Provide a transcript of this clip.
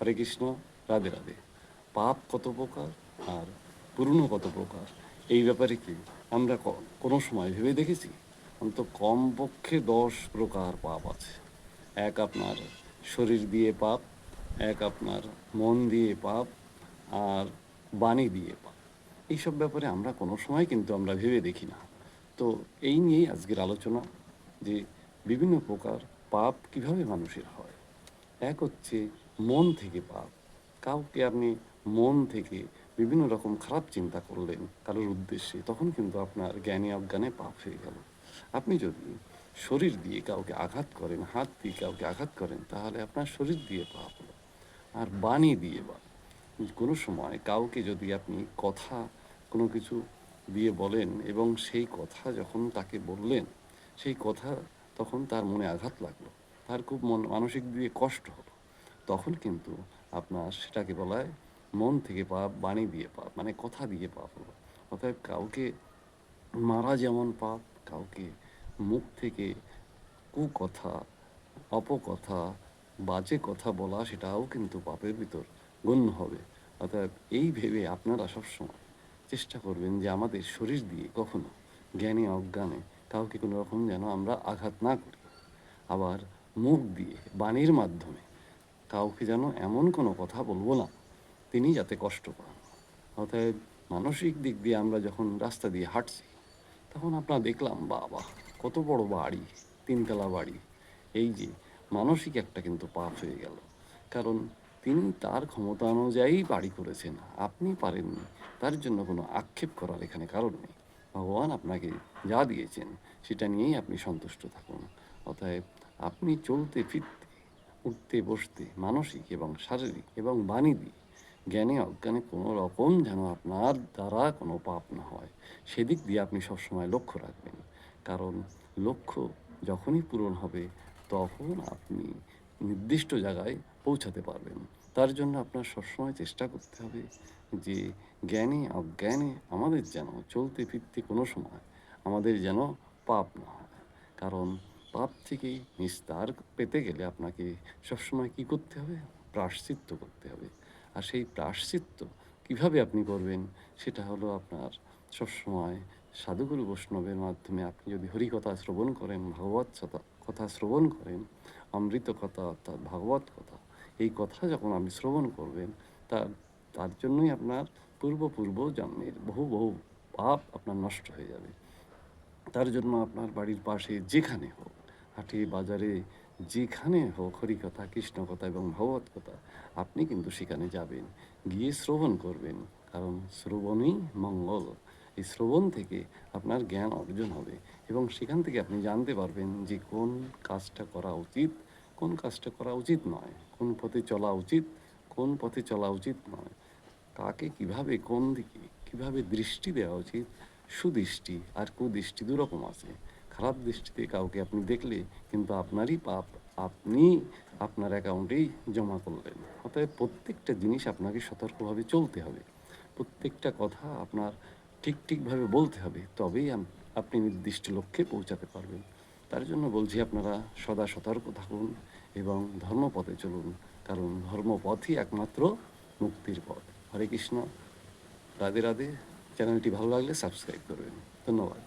হরে কৃষ্ণ। রাধে রাধে। পাপ কত প্রকার আর পুণ্য কত প্রকার, এই ব্যাপারে কি আমরা কোনো সময় ভেবে দেখেছি? অন্তত কমপক্ষে 10 প্রকার পাপ আছে। এক আপনার শরীর দিয়ে পাপ, এক আপনার মন দিয়ে পাপ, আর বাণী দিয়ে পাপ। এইসব ব্যাপারে আমরা কোনো সময় কিন্তু আমরা ভেবে দেখি না। তো এই নিয়েই আজকের আলোচনা, যে বিভিন্ন প্রকার পাপ কিভাবে মানুষের হয়। এক হচ্ছে মন থেকে পাপ। কাউকে আপনি মন থেকে বিভিন্ন রকম খারাপ চিন্তা করলেন কারোর উদ্দেশ্যে, তখন কিন্তু আপনার জ্ঞানে অজ্ঞানে পাপ হয়ে গেল। আপনি যদি শরীর দিয়ে কাউকে আঘাত করেন, হাত দিয়ে কাউকে আঘাত করেন, তাহলে আপনার শরীর দিয়ে পাপ হলো। আর বাণী দিয়ে বা কোনো সময় কাউকে যদি আপনি কথা কোনো কিছু দিয়ে বলেন এবং সেই কথা যখন তাকে বললেন, সেই কথা তখন তার মনে আঘাত লাগলো, তার খুব মানসিক দিয়ে কষ্ট হলো, তখন কিন্তু আপনার সেটাকে বলা হয় মন থেকে পাপ, বাণী দিয়ে পাপ, মানে কথা দিয়ে পাপ হলো। অতএব কাউকে মারা যেমন পাপ, কাউকে মুখ থেকে কুকথা, অপকথা, বাজে কথা বলা, সেটাও কিন্তু পাপের ভিতর গণ্য হবে। অর্থাৎ এই ভেবে আপনারা সবসময় চেষ্টা করবেন যে আমাদের শরীর দিয়ে কখনো জ্ঞানে অজ্ঞানে কাউকে কোনো রকম যেন আমরা আঘাত না করি। আবার মুখ দিয়ে বাণীর মাধ্যমে কাউকে যেন এমন কোনো কথা বলবো না তিনি যাতে কষ্ট পান। অতএব মানসিক দিক দিয়ে আমরা যখন রাস্তা দিয়ে হাঁটছি, তখন আপনার দেখলাম বাবা কত বড় বাড়ি, 3 তলা বাড়ি। এই যে মানসিক একটা কিন্তু পাপ হয়ে গেল, কারণ তিনি তার ক্ষমতা অনুযায়ী বাড়ি করেছেন, আপনি পারেননি। তার জন্য কোনো আক্ষেপ করার এখানে কারণ নেই। ভগবান আপনাকে যা দিয়েছেন সেটা নিয়েই আপনি সন্তুষ্ট থাকুন। অতএব আপনি চলতে ফিরতে, উঠতে বসতে, মানসিক এবং শারীরিক এবং বাণী দিয়ে জ্ঞানে অজ্ঞানে কোনো রকম যেন আপনার দ্বারা কোনো পাপ না হয়, সেদিক দিয়ে আপনি সবসময় লক্ষ্য রাখবেন। কারণ লক্ষ্য যখনই পূরণ হবে, তখন আপনি নির্দিষ্ট জায়গায় পৌঁছাতে পারবেন। তার জন্য আপনার সবসময় চেষ্টা করতে হবে যে জ্ঞানে অজ্ঞানে আমাদের যেন চলতে ফিরতে কোনো সময় আমাদের যেন পাপ না হয়। কারণ পাপ থেকে নিস্তার পেতে গেলে আপনাকে সবসময় কী করতে হবে? প্রায়শ্চিত্ত করতে হবে। আর সেই প্রায়শ্চিত্ত কীভাবে আপনি করবেন, সেটা হলো আপনার সবসময় সাধুগুরু বৈষ্ণবের মাধ্যমে আপনি যদি হরিকথা শ্রবণ করেন, ভাগবত কথা শ্রবণ করেন, অমৃত কথা অর্থাৎ ভাগবত কথা, এই কথা যখন আপনি শ্রবণ করবেন, তার তার জন্যই আপনার পূর্ব জন্মের বহু বহু পাপ আপনার নষ্ট হয়ে যাবে। তার জন্য আপনার বাড়ির পাশে যেখানে হোক, হাটে বাজারে যেখানে হোক, হরিকথা, কৃষ্ণ কথা এবং ভগবত কথা, আপনি কিন্তু সেখানে যাবেন, গিয়ে শ্রবণ করবেন। কারণ শ্রবণই মঙ্গল। এই শ্রবণ থেকে আপনার জ্ঞান অর্জন হবে এবং সেখান থেকে আপনি জানতে পারবেন যে কোন কাজটা করা উচিত, কোন কাজটা করা উচিত নয়, কোন পথে চলা উচিত, কোন পথে চলা উচিত নয়, কাকে কিভাবে, কোন দিকে কিভাবে দৃষ্টি দেওয়া উচিত। সুদৃষ্টি আর কুদৃষ্টি দুরকম আছে। খারাপ দৃষ্টিতে কাউকে আপনি দেখলে কিন্তু আপনারই পাপ আপনি আপনার অ্যাকাউন্টেই জমা করলেন। অতএব প্রত্যেকটা জিনিস আপনাকে সতর্কভাবে চলতে হবে, প্রত্যেকটা কথা আপনার ঠিকভাবে বলতে হবে, তবেই আপনি নির্দিষ্ট লক্ষ্যে পৌঁছাতে পারবেন। তার জন্য বলছি আপনারা সদা সতর্ক থাকুন এবং ধর্মপথে চলুন, কারণ ধর্মপথই একমাত্র মুক্তির পথ। হরে কৃষ্ণ। রাধে রাধে। চ্যানেলটি ভালো লাগলে সাবস্ক্রাইব করবেন। ধন্যবাদ।